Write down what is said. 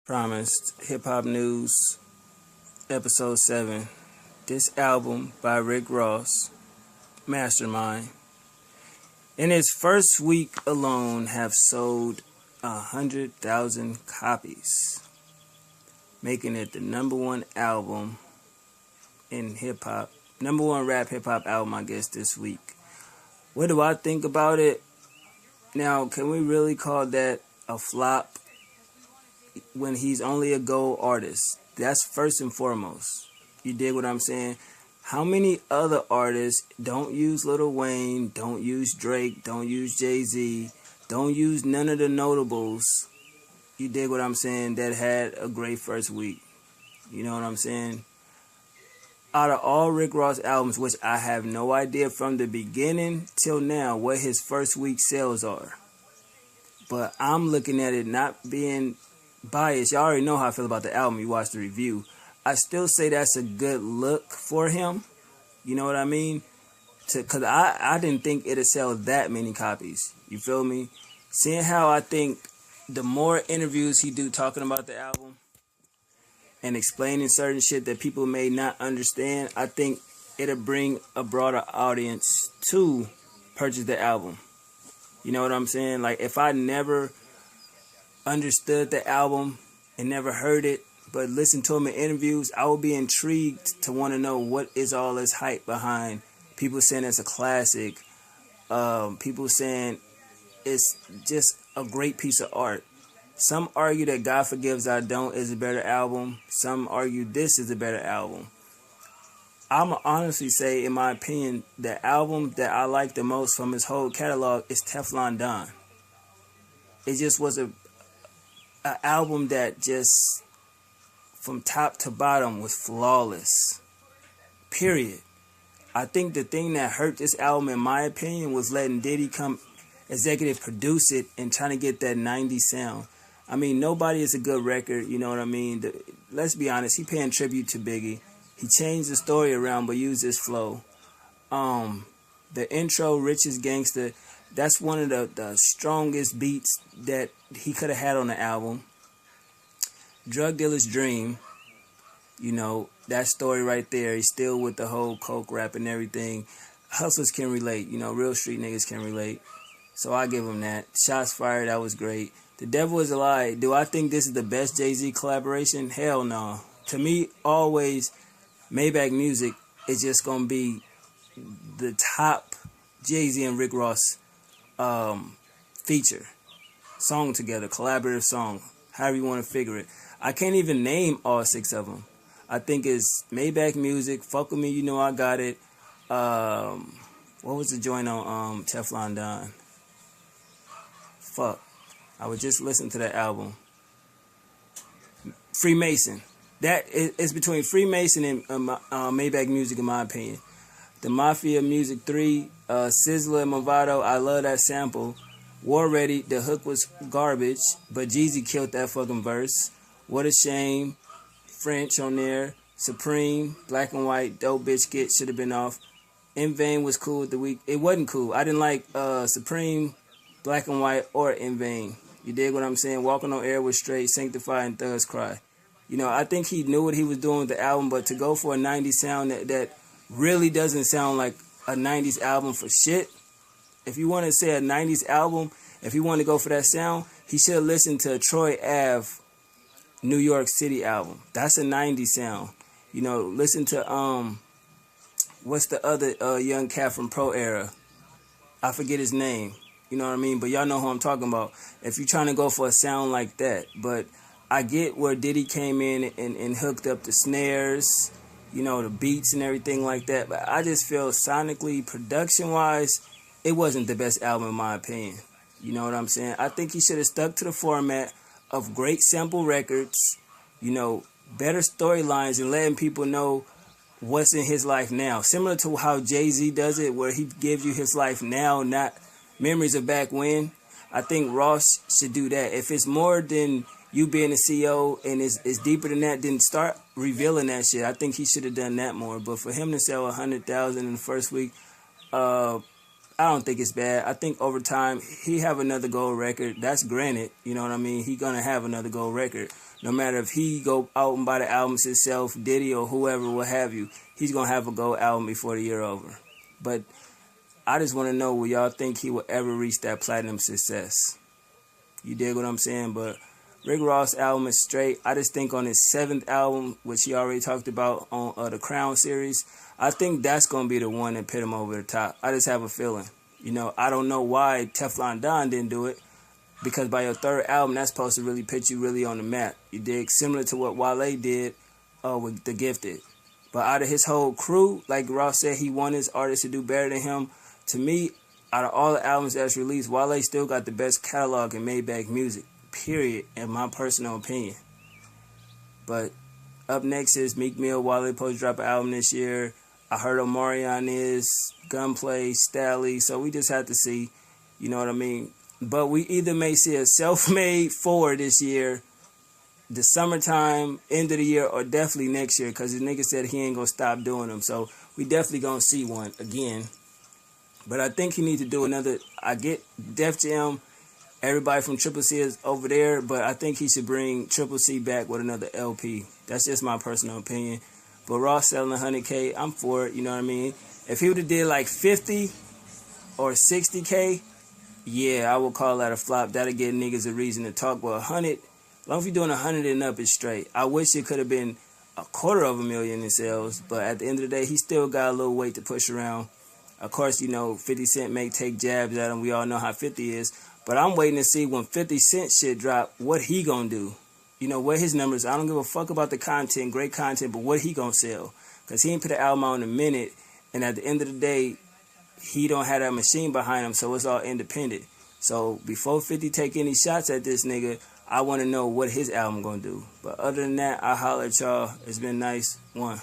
Promised Hip Hop News, Ep.7. This album by Rick Ross, Mastermind, in its first week alone have sold 100,000 copies, making it the number one album in hip hop, number one rap hip hop album, I guess, this week. What do I think about it? Now, can we really call that a flop when he's only a gold artist? That's first and foremost. You dig what I'm saying? How many other artists don't use Lil Wayne, don't use Drake, don't use Jay-Z, don't use none of the notables, you dig what I'm saying, that had a great first week? You know what I'm saying? Out of all Rick Ross albums, which I have no idea from the beginning till now what his first week sales are, but I'm looking at it not being biased. Y'all already know how I feel about the album. You watched the review. I still say that's a good look for him. You know what I mean? Because I didn't think it'd sell that many copies. You feel me? Seeing how I think the more interviews he do talking about the album and explaining certain shit that people may not understand, I think it'll bring a broader audience to purchase the album. You know what I'm saying? Like, if I never understood the album and never heard it, but listened to him in interviews, I would be intrigued to want to know what is all this hype behind. People saying it's a classic. People saying it's just a great piece of art. Some argue that God Forgives I Don't is a better album. Some argue this is a better album. I'm going to honestly say, in my opinion, the album that I like the most from his whole catalog is Teflon Don. It just was an album that just, from top to bottom, was flawless. Period. I think the thing that hurt this album, in my opinion, was letting Diddy come executive produce it and trying to get that 90s sound. I mean, Nobody is a good record, you know what I mean? Let's be honest, he paying tribute to Biggie. He changed the story around but used his flow. The intro, Richest Gangster, that's one of the strongest beats that he could have had on the album. Drug Dealer's Dream, you know, that story right there. He's still with the whole coke rap and everything. Hustlers can relate, you know, real street niggas can relate. So I give him that. Shots Fired, that was great. The Devil Is a Lie. Do I think this is the best Jay-Z collaboration? Hell no. To me, always, Maybach Music is just going to be the top Jay-Z and Rick Ross feature. Song together, collaborative song, however you want to figure it. I can't even name all 6 of them. I think it's Maybach Music, Fuck With Me, You Know I Got It. What was the joint on Teflon Don? Fuck. I was just listening to that album. Freemason. That is between Freemason and Maybach Music, in my opinion. The Mafia Music 3, Sizzler and Movado, I love that sample. War Ready, the hook was garbage, but Jeezy killed that fucking verse. What a Shame, French on there. Supreme, Black and White, Dope Bitch Get should have been off. In Vain was cool with the week. It wasn't cool. I didn't like Supreme, Black and White, or In Vain. You dig what I'm saying? Walking on Air was straight. Sanctify and Thugs Cry. You know, I think he knew what he was doing with the album, but to go for a 90s sound that really doesn't sound like a 90s album for shit. If you want to say a 90s album, if you want to go for that sound, he should have listened to a Troy Ave New York City album. That's a 90s sound. You know, listen to what's the other young cat from Pro Era? I forget his name. You know what I mean? But y'all know who I'm talking about. If you're trying to go for a sound like that. But I get where Diddy came in and hooked up the snares, you know, the beats and everything like that. But I just feel sonically, production-wise, it wasn't the best album in my opinion. You know what I'm saying? I think he should have stuck to the format of great sample records, you know, better storylines, and letting people know what's in his life now. Similar to how Jay-Z does it, where he gives you his life now, not memories of back when. I think Ross should do that. If it's more than you being a CEO and it's deeper than that, then start revealing that shit. I think he should have done that more. But for him to sell 100,000 in the first week, I don't think it's bad. I think over time he have another gold record. That's granted. You know what I mean? He gonna have another gold record. No matter if he go out and buy the albums himself, Diddy or whoever, what have you, he's gonna have a gold album before the year over. But I just want to know, will y'all think he will ever reach that platinum success? You dig what I'm saying? But Rick Ross' album is straight. I just think on his 7th album, which he already talked about on the Crown series, I think that's going to be the one that put him over the top. I just have a feeling. You know, I don't know why Teflon Don didn't do it, because by your 3rd album, that's supposed to really put you really on the map. You dig? Similar to what Wale did with The Gifted. But out of his whole crew, like Ross said, he wanted his artists to do better than him. To me, out of all the albums that's released, Wale still got the best catalog in Maybach music, period, in my personal opinion. But up next is Meek Mill. Wale supposed to drop an album this year. I heard Omarion is, Gunplay, Stally, so we just have to see, you know what I mean? But we either may see a self-made 4 this year, the summertime, end of the year, or definitely next year, because the nigga said he ain't going to stop doing them. So we definitely going to see one again. But I think he needs to do another. I get Def Jam, everybody from Triple C is over there, but I think he should bring Triple C back with another LP. That's just my personal opinion. But Ross selling 100K, I'm for it, you know what I mean? If he would have did like 50 or 60K, yeah, I would call that a flop. That'll give niggas a reason to talk. But 100, as long as you're doing 100 and up, it's straight. I wish it could have been $250,000 in sales, but at the end of the day, he still got a little weight to push around. Of course, you know, 50 Cent may take jabs at him. We all know how 50 is. But I'm waiting to see when 50 Cent shit drop, what he gonna do. You know, what his numbers. I don't give a fuck about the content, great content, but what he gonna sell. Because he ain't put an album out in a minute. And at the end of the day, he don't have that machine behind him, so it's all independent. So before 50 take any shots at this nigga, I want to know what his album gonna do. But other than that, I'll holler at y'all. It's been nice. One.